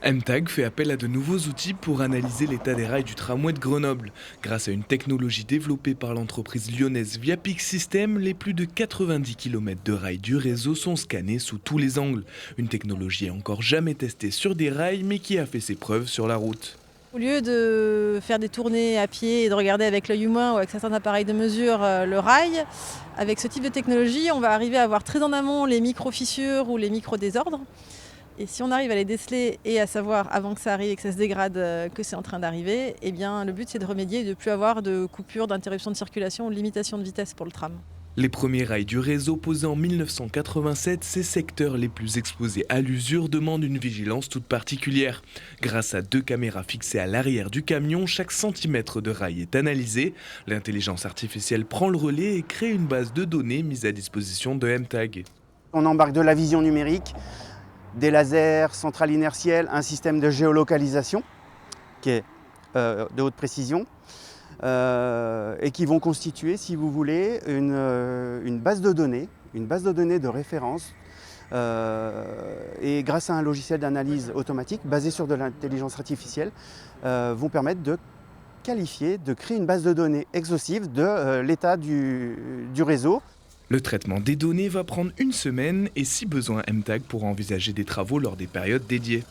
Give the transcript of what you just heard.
MTAG fait appel à de nouveaux outils pour analyser l'état des rails du tramway de Grenoble. Grâce à une technologie développée par l'entreprise lyonnaise Viapix System, les plus de 90 km de rails du réseau sont scannés sous tous les angles. Une technologie encore jamais testée sur des rails, mais qui a fait ses preuves sur la route. Au lieu de faire des tournées à pied et de regarder avec l'œil humain ou avec certains appareils de mesure le rail, avec ce type de technologie, on va arriver à voir très en amont les micro-fissures ou les micro-désordres. Et si on arrive à les déceler et à savoir avant que ça arrive et que ça se dégrade que c'est en train d'arriver, eh bien le but c'est de remédier et de ne plus avoir de coupure, d'interruption de circulation ou de limitation de vitesse pour le tram. Les premiers rails du réseau posés en 1987, ces secteurs les plus exposés à l'usure demandent une vigilance toute particulière. Grâce à 2 caméras fixées à l'arrière du camion, chaque centimètre de rail est analysé. L'intelligence artificielle prend le relais et crée une base de données mise à disposition de MTAG. On embarque de la vision numérique, des lasers, centrales inertielles, un système de géolocalisation qui est de haute précision et qui vont constituer, si vous voulez, une base de données de référence et grâce à un logiciel d'analyse automatique basé sur de l'intelligence artificielle vont permettre de qualifier, de créer une base de données exhaustive de l'état du réseau. Le traitement des données va prendre une semaine et si besoin, MTAG pourra envisager des travaux lors des périodes dédiées.